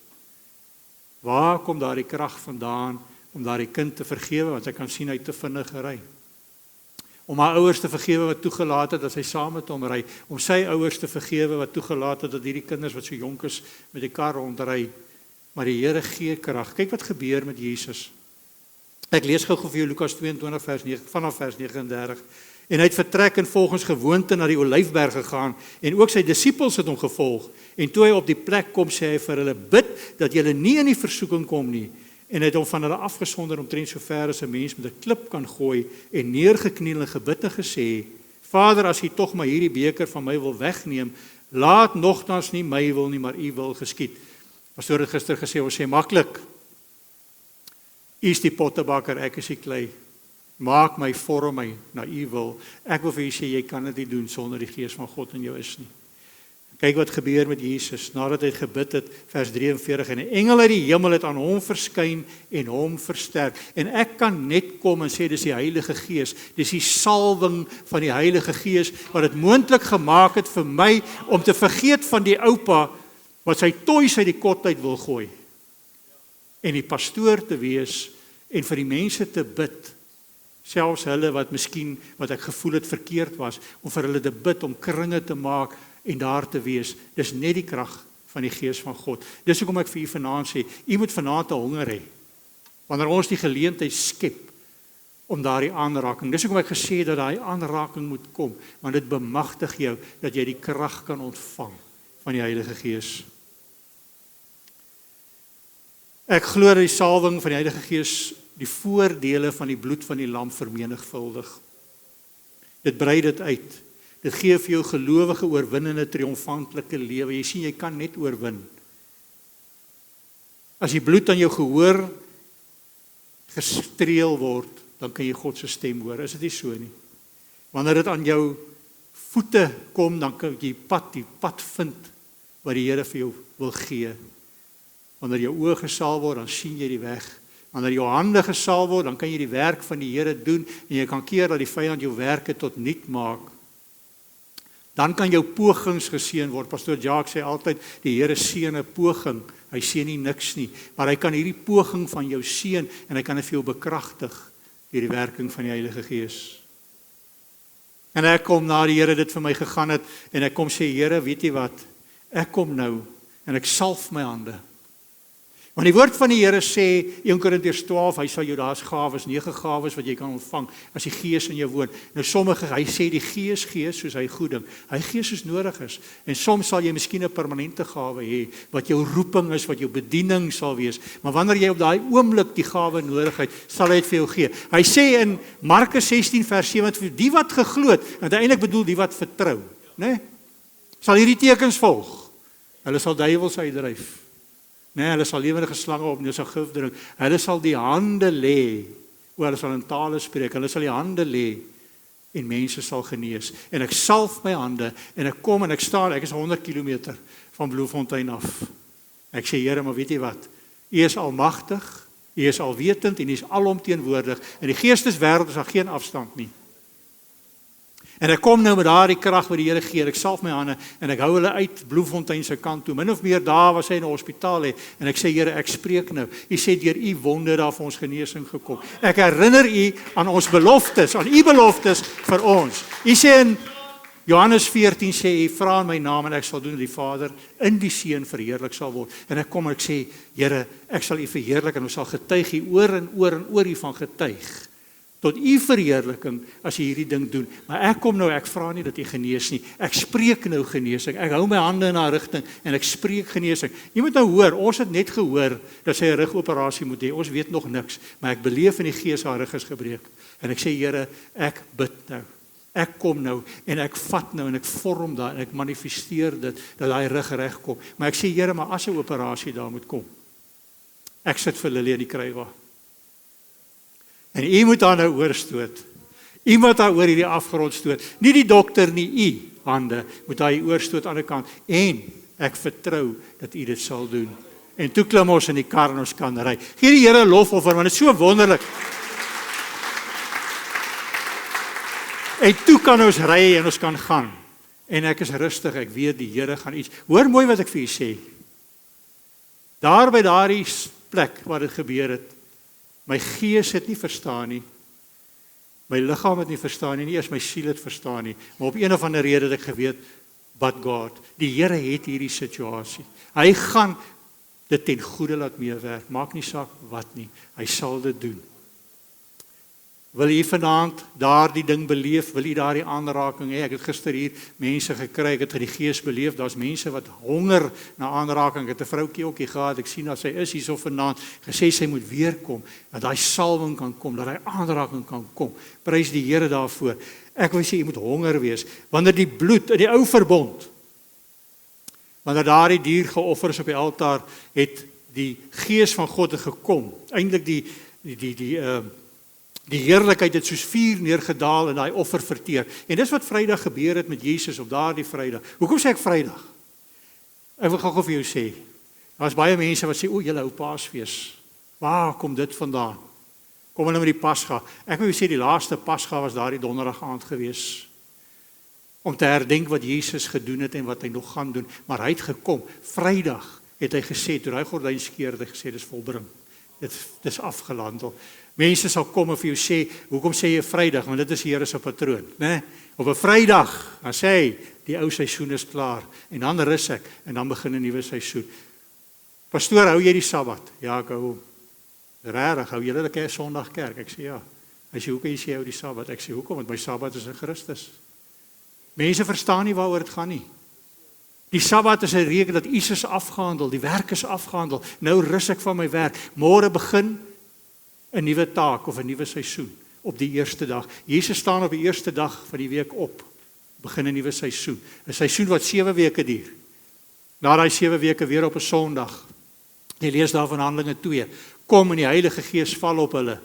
Waar kom daardie krag vandaan om daardie kind te vergewe, want ek kan sien hy te vinnig ry. Om haar ouers te vergewe wat toegelaat het dat sy saam met hom ry. Om sy ouers te vergewe wat toegelaat het dat hierdie kinders wat so jonk is met die kar rondry. Maar die Here gee krag. Kyk wat gebeur met Jesus. Ek lees gou vir jou Lukas 22 vers 9 vanaf vers 39. En hy het vertrek en volgens gewoonte na die Olyfberg gegaan en ook sy disippels het hom gevolg. En toe hy op die plek kom, sê hy vir hulle: "Bid dat julle nie in die versoeking kom nie." En hy het hom van hulle afgesonder omtrent so ver as 'n mens met 'n klip kan gooi en neergekniel en gebid en gesê: "Vader, as U tog maar hierdie beker van my wil wegneem, laat nogtans nie my wil nie, maar U wil geskied." Pastoor het gister gesê, ons sê maklik. U is die pottebakker, ek is die klei. Maak my, vorm my na U wil. Ek wil vir U sê, jy kan dit nie doen sonder die Gees van God in jou is nie. Kyk wat gebeur met Jesus, nadat hy gebid het, vers 43, en 'n engel uit die hemel het aan hom verskyn en hom versterk. En ek kan net kom en sê, dis die Heilige Gees, dis die salwing van die Heilige Gees, wat het moontlik gemaak het vir my, om te vergeet van die oupa, wat sy toys uit die kot uit wil gooi, en die pastoor te wees, en vir die mense te bid, selfs hulle wat miskien, wat ek gevoel het verkeerd was, om vir hulle te bid, om kringe te maak, en daar te wees. Dis net die krag van die Gees van God. Dis hoekom ek vir u vanaand sê, u moet vanaand 'n honger hê. Wanneer ons die geleentheid skep om daardie aanraking. Dis hoekom ek gesê dat daai aanraking moet kom, want dit bemagtig jou dat jy die krag kan ontvang van die Heilige Gees. Ek glo dat die salwing van die Heilige Gees die voordele van die bloed van die lam vermenigvuldig. Dit brei dit uit. Dit gee vir jou gelowige oorwinnende triomfantelike lewe. Jy sien, jy kan net oorwin. As die bloed aan jou gehoor gestreel word, dan kan jy God se stem hoor. Is dit nie so nie? Wanneer dit aan jou voete kom, dan kan jy die pad vind wat die Here vir jou wil gee. Wanneer jou oë gesalf word, dan sien jy die weg. Wanneer jou hande gesalf word, dan kan jy die werk van die Here doen en jy kan keer dat die vyand jou werke tot niet maak. Dan kan jou pogings geseën word. Pastoor Jacques sê altyd, die Here seën 'n poging. Hy seën nie niks nie, maar hy kan hierdie poging van jou seën en hy kan dit vir jou bekragtig deur die werking van die Heilige Gees. En ek kom na die Here dit vir my gegaan het en ek kom sê, Here, weet jy wat? Ek kom nou en ek salf my hande. Want die woord van die Here sê, 1 Korintiërs 12, hy sal jou, daar's gawes, 9 gawes wat jy kan ontvang, as die Gees in jou woon. Nou sommige, hy sê die Gees gee soos hy goed ding. Hy gee soos nodig is. En soms sal jy miskien 'n permanente gawe hê, wat jou roeping is, wat jou bediening sal wees. Maar wanneer jy op daai oomblik die gawe nodig het, sal hy dit vir jou gee. Hy sê in Markus 16 vers 7, die wat geglo het, en uiteindelik bedoel die wat vertrou, né? Sal hierdie tekens volg. Hulle sal duiwels uitdryf. Nee, hulle sal lewende slange op, hulle sal gif drink. Hulle sal die hande lê, hulle sal in tale spreek, hulle sal die hande lê en mense sal genees. En ek salf my hande en ek kom en ek staan, ek is 100 km van Bloemfontein af. Ek sê, Here, maar weet jy wat? U is almagtig, U is alwetend en U is alomteenwoordig. In die geesteswêreld is daar geen afstand nie. En ek kom nou met daardie krag wat die Here gee, ek salf my hande en ek hou hulle uit Bloemfontein se kant toe, min of meer daar waar hy in 'n hospitaal lê, en ek sê, Here, ek spreek nou, U sê deur U wonder daar vir ons genesing gekom. Ek herinner U aan ons beloftes, aan U beloftes vir ons. U sê in Johannes 14 sê, jy vra in my naam en ek sal doen dat die Vader in die Seun verheerlik sal word. En ek kom en ek sê, Here, ek sal U verheerlik en ons sal getuig U oor en oor U van getuig. Tot U verheerliking as U hierdie ding doen. Maar ek kom nou, ek vra nie dat U genees nie. Ek spreek nou genesing. Ek hou my hande in haar rigting en ek spreek genesing. Jy moet nou hoor, ons het net gehoor dat sy 'n rugoperasie moet hê. Ons weet nog niks, maar ek beleef in die Gees haar rug is gebreek. En ek sê, Here, ek bid nou. Ek kom nou en ek vat nou en ek vorm daar en ek manifesteer dit dat daai rug reg kom. Maar ek sê, Here, maar as 'n operasie daar moet kom. Ek sit vir Lily in die kruiwa. En U moet haar nou oorstoot. U moet haar oor hierdie afgrond stoot. Nie die dokter nie, U hande moet haar oorstoot aan die kant. En ek vertrou dat U dit sal doen. En toe klim ons in die kar en ons kan ry. Gee die Here lofoffer, want dit is so wonderlik. En toe kan ons ry en ons kan gaan. En ek is rustig, ek weet die Here gaan iets. Hoor mooi wat ek vir u sê. Daar by daardie plek waar dit gebeur het, my gees het nie verstaan nie. My liggaam het nie verstaan nie, nie eers my siel het verstaan nie. Maar op een of ander rede het ek geweet, but God, die Here het hierdie situasie. Hy gaan dit ten goeie laat meewerk. Maak nie saak wat nie. Hy sal dit doen. Wil u vanaand daardie ding beleef? Wil u daardie aanraking hê? Ek het gister hier mense gekry, ek het die Gees beleef. Daar's mense wat honger na aanraking. Ek het 'n vroutjie ook hier gehad. Ek sien dat sy is hierso vanaand. Gesê sy moet weer kom, dat daai salwing kan kom, dat daai aanraking kan kom. Prys die Here daarvoor. Ek wil sê jy moet honger wees. Wanneer die bloed in die ou verbond, wanneer daardie dier geoffer is op die altaar, het die Gees van God gekom. Eintlik die heerlikheid het soos vuur neergedaal en daai offer verteer. En dis wat Vrydag gebeur het met Jesus op daardie Vrydag. Hoekom sê ek Vrydag? Ek wil gou vir jou sê. Daar's baie mense wat sê, o, julle hou Paasfees. Waar kom dit vandaan? Kom hulle met die Pasga. Ek wil sê die laaste Pasga was daardie donderdag aand gewees. Om te herdenk wat Jesus gedoen het en wat hy nog gaan doen. Maar hy het gekom. Vrydag het hy gesê, toe hy gordyn skeur, het hy gesê, dis volbring. Dit is afgehandel. Mense sal kom en vir jou sê, hoekom sê jy Vrydag? Want dit is die Here se patroon, né? Op 'n Vrydag, dan sê hy, die ou seisoen is klaar en dan rus ek en dan begin 'n nuwe seisoen. Pastoor, hou jy die Sabbat? Ja, ek hou. Regtig, hou julle die Sondag kerk? Ek sê ja. Hy sê, hoe kan jy sê hou die Sabbat? Ek sê, hoekom? Want my Sabbat is in Christus. Mense verstaan nie waaroor dit gaan nie. Die Sabbat is 'n reken dat iets is afgehandel, die werk is afgehandel. Nou rus ek van my werk. Môre begin 'n nuwe taak of 'n nuwe seisoen op die eerste dag. Jesus staan op die eerste dag van die week op. Begin 'n nuwe seisoen. 'n Seisoen wat 7 weke duur. Na daai 7 weke weer op 'n Sondag. Jy lees daar van Handelinge 2. Kom en die Heilige Gees val op hulle.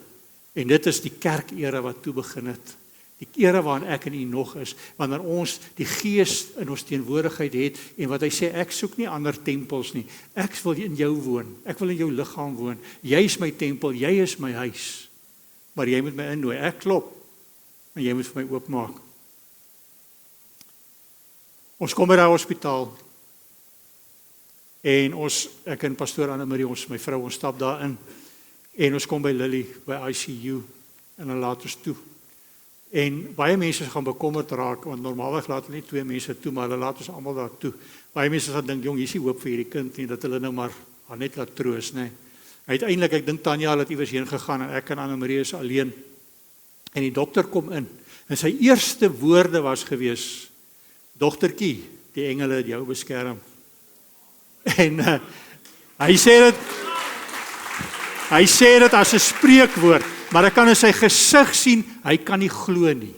En dit is die kerkere wat toe begin het. Die ere waarin ek en u nog is, wanneer ons die Gees in ons teenwoordigheid het, en wat hy sê, ek soek nie ander tempels nie, ek wil in jou woon, ek wil in jou liggaam woon, jy is my tempel, jy is my huis, maar jy moet my innooi, ek klop, en jy moet vir my oopmaak. Ons kom by die hospitaal, en ek en pastoor Annemarie, my vrou, ons stap daar in, en ons kom by Lily, by ICU, en dan laat ons toe. En baie mense gaan bekommerd raak, want normaalweg laat hulle nie 2 mense toe, maar hulle laat ons almal daar toe. Baie mense gaan dink, jong, hier is nie hoop vir hierdie kind nie, dat hulle nou maar net laat troos, nee. Uiteindelik, ek dink Tanya het iewers heen gegaan, en ek en Annemarie is alleen. En die dokter kom in, en sy eerste woorde was gewees, dogtertjie, die engele het jou beskerm. En hy sê dit as 'n spreekwoord, maar ek kan in sy gesig sien, hy kan nie glo nie.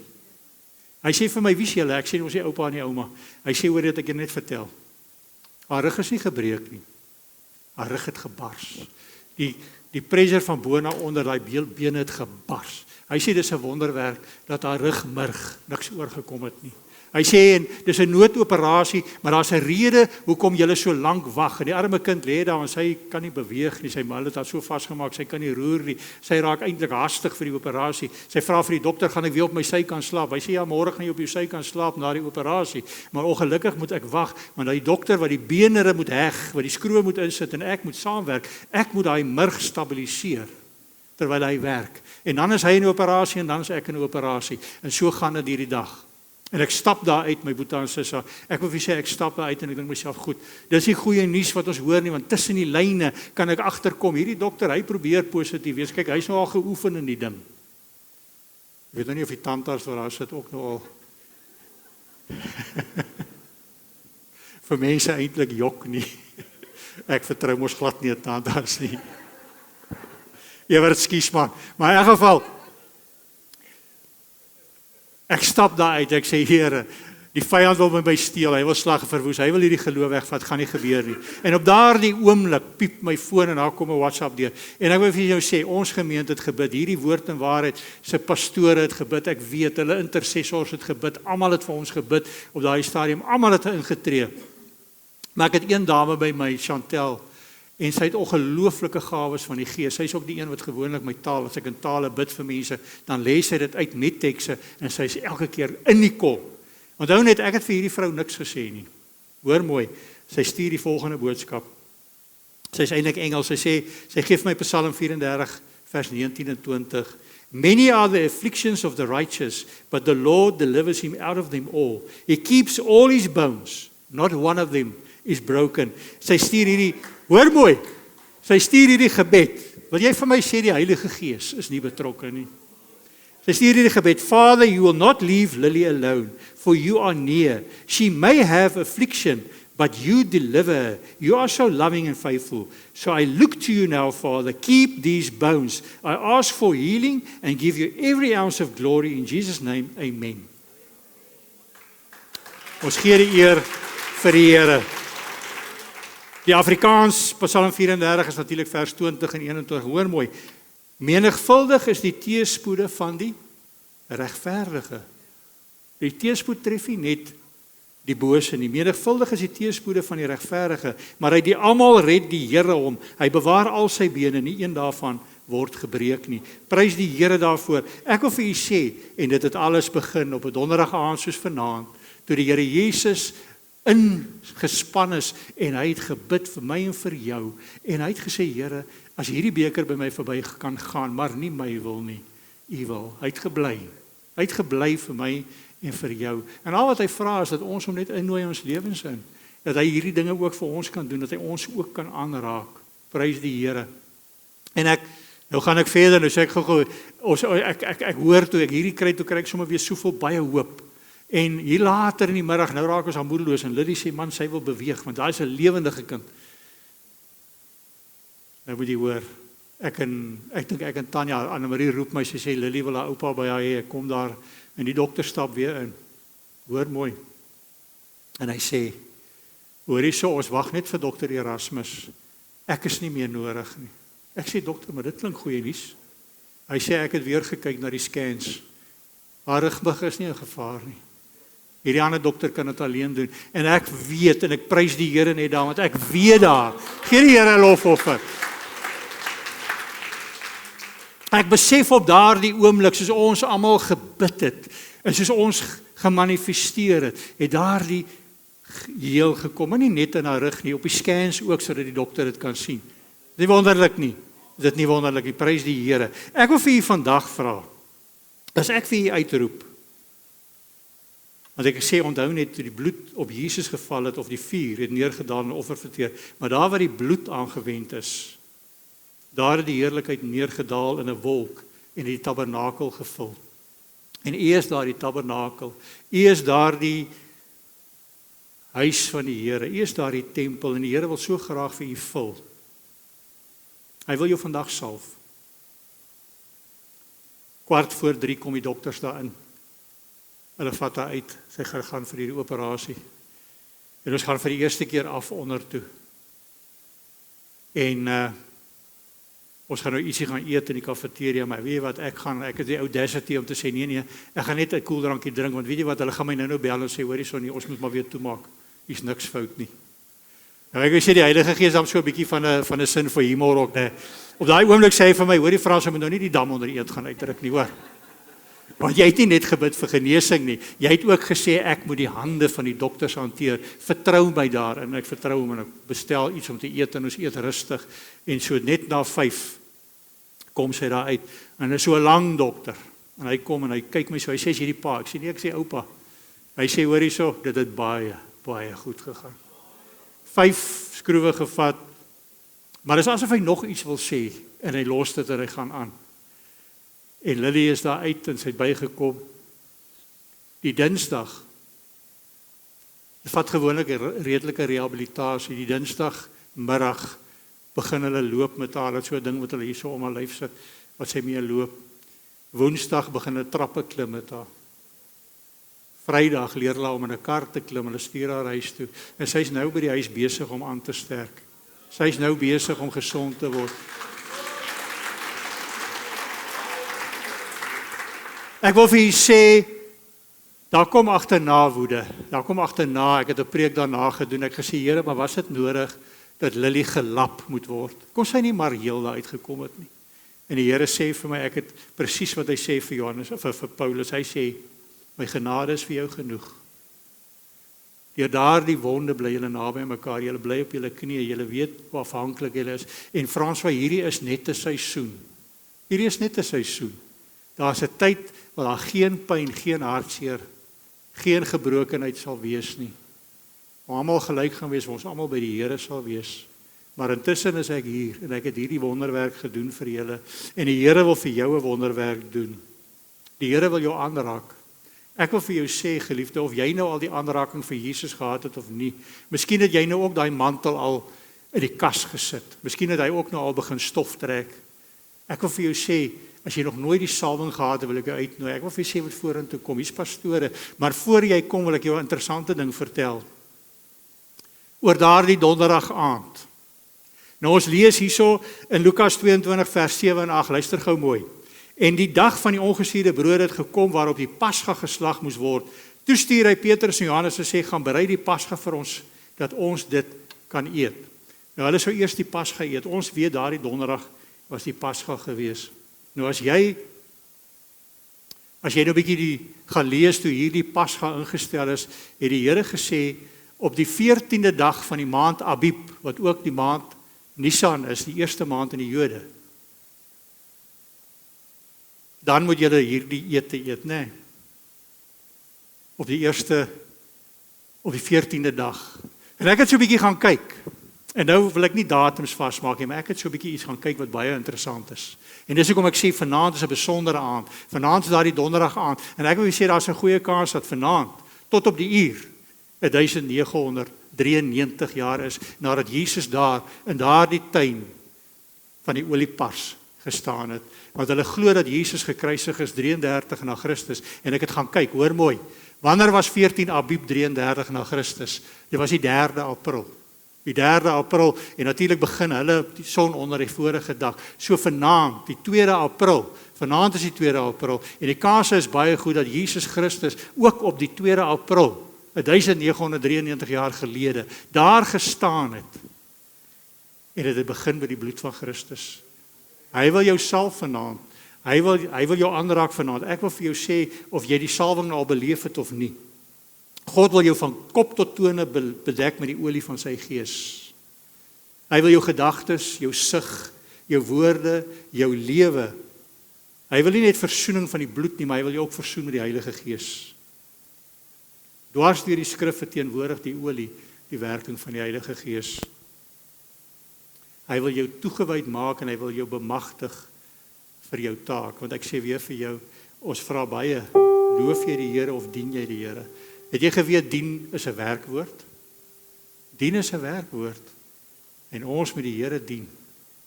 Hy sê vir my, wie is julle? Ek sê, ons is die oupa en die ouma. Hy sê, hoor dit ek jy net vertel. Haar rug is nie gebreek nie. Haar rug het gebars. Die pressure van bo na onder, die bene het gebars. Hy sê, dis 'n wonderwerk, dat haar rug murg, niks oorgekom het nie. Hy sê, en dis 'n noodoperasie, maar daar's 'n rede hoekom julle so lank wag. En die arme kind lê daar en sy kan nie beweeg nie. Sy ma het haar so vasgemaak, sy kan nie roer nie. Sy raak eintlik haastig vir die operasie. Sy vra vir die dokter, gaan ek weer op my sy kan slaap? Hy sê, ja, môre gaan jy op jou sy kan slaap na die operasie. Maar ongelukkig moet ek wag, want die dokter wat die beenere moet heg, wat die skroe moet insit en ek moet saamwerk, ek moet daai murg stabiliseer terwyl hy werk. En dan is hy in 'n operasie en dan is ek in 'n operasie. En so gaan dit hierdie dag. En ek stap daar uit, my boetie en sissa. Ek wil vir sê, ek stap daar uit en ek dink myself, goed, dis nie goeie nuus wat ons hoor nie, want tussen die lyne kan ek agterkom. Hierdie dokter, hy probeer positief wees. Kyk, hy's nou al geoefen in die ding. Ek weet nou nie of die tandarts waar daar sit ook nou al vir mense eintlik jok nie. Ek vertrou mos glad nie 'n tandarts nie. Ewert, skus man. Maar in elk geval, ek stap daar uit, ek sê, Here, die vyand wil my steel, hy wil slag verwoes, hy wil hierdie geloof wegvat, gaan nie gebeur nie. En op daardie oomblik piep my foon en daar kom 'n WhatsApp deur. En ek wil vir jou sê, ons gemeente het gebid, hierdie woord en waarheid, se pastore het gebid, ek weet, hulle intercessors het gebid, almal het vir ons gebid op daai stadium, almal het ingetree. Maar ek het een dame by my, Chantel, en sy het ongelooflike gawes van die Gees. Sy is ook die een wat gewoonlik my taal, as ek in tale bid vir mense, dan lees sy dit uit met tekste, en sy is elke keer in die kol. Onthou net, ek het vir hierdie vrou niks gesê nie. Hoor mooi, sy stuur die volgende boodskap. Sy is eintlik Engels, sy gee vir my Psalm 34, vers 19 en 20. Many are the afflictions of the righteous, but the Lord delivers him out of them all. He keeps all his bones, not one of them is broken. Sy stuur hierdie, hoor mooi, sy stuur hierdie gebed. Wil jy vir my sê die Heilige Gees is nie betrokke nie? Sy stuur hierdie gebed, Father, you will not leave Lily alone, for you are near. She may have affliction, but you deliver her. You are so loving and faithful. So I look to you now, Father, keep these bones. I ask for healing and give you every ounce of glory in Jesus' name. Amen. Ons gee die eer vir die Here. Die Afrikaans, Psalm 34 is natuurlik vers 20 en 21. Hoor mooi. Menigvuldig is die teëspoede van die regverdige. Die teëspoed tref nie net die bose nie. Menigvuldig is die teëspoede van die regverdige, maar hy die almal red die Here hom. Hy bewaar al sy bene, nie een daarvan word gebreek nie. Prys die Here daarvoor. Ek wil vir u sê, en dit het alles begin op 'n donderdag aand soos vanaand, toe die Here Jesus ingespan is en hy het gebid vir my en vir jou en hy het gesê, Here, as hierdie beker by my verby kan gaan, maar nie my wil nie, u wil. Hy het gebly vir my en vir jou. En al wat hy vra is dat ons hom net innooi in ons lewens in, dat hy hierdie dinge ook vir ons kan doen, dat hy ons ook kan aanraak. Prys die Here. En nou gaan ek verder, nou sê ek gou, ek hoor toe ek hierdie kry, toe kry ek sommer weer soveel baie hoop. En hier later in die middag, nou raak ons aan moedeloos, en Lily sê, man, sy wil beweeg, want daar is 'n lewendige kind. Nou moet jy hoor, ek dink ek en Tanya, Annemarie roep my, sy sê, Lily wil haar oupa by haar hê, ek kom daar, en die dokter stap weer in. Hoor mooi. En hy sê, hoor hierso, ons wag net vir dokter Erasmus, ek is nie meer nodig nie. Ek sê, dokter, maar dit klink goeie nuus. Hy sê, ek het weer gekyk na die scans, haar rugbug is nie 'n gevaar nie. Hierdie ander dokter kan dit alleen doen. En ek weet, en ek prys die Here net daar, want ek weet daar. Gee die Here lofoffer. Ek besef op daardie oomblik, soos ons almal gebid het, en soos ons gemanifesteer het daardie heel gekom, en nie net in haar rug nie, op die scans ook, sodat die dokter dit kan sien. Dit is wonderlik nie. Dit nie wonderlik nie, prys die Here. Ek wil vir u vandag vra, as ek vir u uitroep, want ek sê, onthou net, toe die bloed op Jesus geval het, of die vuur het neergedaal en offer verteer, maar daar waar die bloed aangewend is, daar het die heerlikheid neergedaal in 'n wolk, en die tabernakel gevul. En u is daar die tabernakel, u is daar die huis van die Here, u is daar die tempel, en die Here wil so graag vir u vul. Hy wil jou vandag salf. 2:15 kom die dokters daarin. Hulle vat haar uit, sy gaan vir hierdie operasie. En ons gaan vir die eerste keer af onder toe. En ons gaan nou ietsie gaan eet in die kafeteria, maar weet jy wat, ek het die audacity om te sê, nee, ek gaan net 'n koeldrankie drink, want weet jy wat, hulle gaan my nou bel en sê, hoorie so nie, ons moet maar weer toemaak. Is niks fout nie. Nou ek wil sê, die Heilige Gees dan so 'n bietjie van 'n sin vir humor ook, nee. Op daai oomblik sê hy vir my, hoorie Frans, jy moet nou nie die dam onder die eet gaan uitdruk nie, hoor. Want jy het nie net gebid vir genesing nie, jy het ook gesê, ek moet die hande van die dokters hanteer, vertrou my daar, en ek vertrou hom, en ek bestel iets om te eet, en ons eet rustig, en so net na 5, kom sy daar uit, en is so 'n lang dokter, en hy kom, en hy kyk my so, hy sê, is hierdie pa, ek sê, nee, ek sê, oupa, Hy sê, hoor hierso, dit het baie, baie goed gegaan. 5 skroewe gevat, maar dis asof hy nog iets wil sê, en hy los dit en hy gaan aan. En Lily is daar uit en sy het bygekom. Die Dinsdag, dit vat gewoonlik 'n redelike rehabilitasie, die Dinsdagmiddag begin hulle loop met haar, dat so 'n ding wat hulle hierso om haar lyf sit, wat sy mee loop. Woensdag begin hulle trappe klim met haar. Vrydag leer hulle om in 'n kar te klim, hulle stuur haar huis toe, en sy is nou by die huis besig om aan te sterk. Sy is nou besig om gesond te word. Ek wil vir julle sê, daar kom agterna woede, daar kom agterna, ek het 'n preek daarna gedoen, ek gesê, Here, maar was dit nodig dat Lily gelap moet word? Kon sy nie maar heel daar uitgekom het nie? En die Here sê vir my, ek het presies wat hy sê vir Johannes, of vir Paulus, hy sê, my genade is vir jou genoeg. Deur daardie wonde bly julle naby mekaar, julle bly op julle knieë, julle weet hoe afhanklik julle is. En François, hierdie is net 'n seisoen. Hierdie is net 'n seisoen. Daar's 'n tyd waar daar geen pyn, geen hartseer, geen gebrokenheid sal wees nie. Waar almal gelyk gaan wees, waar ons almal by die Here sal wees. Maar intussen is ek hier, en ek het hierdie wonderwerk gedoen vir julle, en die Here wil vir jou 'n wonderwerk doen. Die Here wil jou aanraak. Ek wil vir jou sê, geliefde, of jy nou al die aanraking vir Jesus gehad het of nie, miskien het jy nou ook daai mantel al in die kas gesit, miskien het hy ook nou al begin stof trek. Ek wil vir jou sê, as jy nog nooit die salwing gehad het, wil ek jou uitnooi. Ek wil vir jou sê wat vorentoe kom, hier's pastore, maar voor jy kom wil ek jou 'n interessante ding vertel. Oor daardie donderdag aand. Nou ons lees hierso in Lukas 22 vers 7 en 8, luister gou mooi. En die dag van die ongesuurde brood het gekom waarop die Pasga geslag moes word. Toe stuur hy Petrus en Johannes en sê, gaan berei die Pasga vir ons, dat ons dit kan eet. Nou hulle sou eers die Pasga eet. Ons weet daardie donderdag was die Pasga gewees. Nou as jy nou 'n bietjie gaan lees toe hierdie Pasga ingestel is, het die Here gesê, op die 14de dag van die maand Abib, wat ook die maand Nisan is, die eerste maand in die Jode, dan moet julle hierdie ete eet, né? Op die 14de dag. En ek het so 'n bietjie gaan kyk. En nou wil ek nie datums vasmaak nie, maar ek het so 'n bietjie iets gaan kyk wat baie interessant is. En dis hoekom ek sê vanaand is 'n besondere aand. Vanaand is daardie donderdag aand. En ek wil sê daar's 'n goeie kans dat vanaand tot op die uur 1993 jaar is nadat Jesus daar in daardie tuin van die oliepars gestaan het. Want hulle glo dat Jesus gekruisig is 33 na Christus. En ek het gaan kyk, hoor mooi. Wanneer was 14 Abib 33 na Christus? Dit was die 3de April. Die 3de April, en natuurlik begin hulle die son onder die vorige dag. So vanaand, die 2de April, vanaand is die 2de April, en die kans is baie goed dat Jesus Christus ook op die 2de April, 1993 jaar gelede, daar gestaan het. En dit het begin met die bloed van Christus. Hy wil jou salf vanaand, hy wil jou aanraak vanaand. Ek wil vir jou sê, of jy die salwing al beleef het of nie. God wil jou van kop tot tone bedek met die olie van sy gees. Hy wil jou gedagtes, jou sig, jou woorde, jou lewe. Hy wil nie net versoening van die bloed nie, maar hy wil jou ook versoen met die Heilige Gees. Dwars deur die skrif verteenwoordig die olie, die werking van die Heilige Gees. Hy wil jou toegewyd maak en hy wil jou bemagtig vir jou taak. Want ek sê weer vir jou, ons vra baie, loof jy die Here of dien jy die Here? Het jy geweet, dien is 'n werkwoord? Dien is 'n werkwoord. En ons moet die Here dien.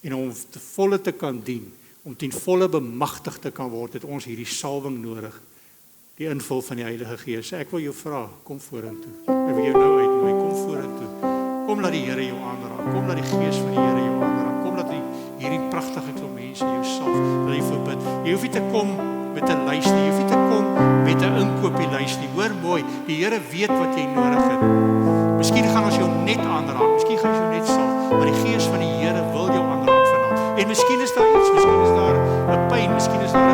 En om te volle te kan dien, om ten volle bemagtig te kan word, het ons hierdie salwing nodig. Die invul van die Heilige Gees. Ek wil jou vra, kom vorentoe. Ek wil jou nou uitnooi, kom vorentoe. Kom laat die Here jou aanraak. Kom laat die Gees van die Here jou aanraak. Kom laat hierdie pragtige klomp mense jou salf. Laat jy verbid. Jy hoef nie te kom met 'n lys nie. Jy hoef nie te kom met 'n inkopieslys nie. Hoor mooi, die Here weet wat jy nodig het. Miskien gaan ons jou net aanraak. Miskien gaan ons jou net salf, maar die Gees van die Here wil jou aanraak vanaand. En miskien is daar iets, miskien is daar 'n pyn, miskien is daar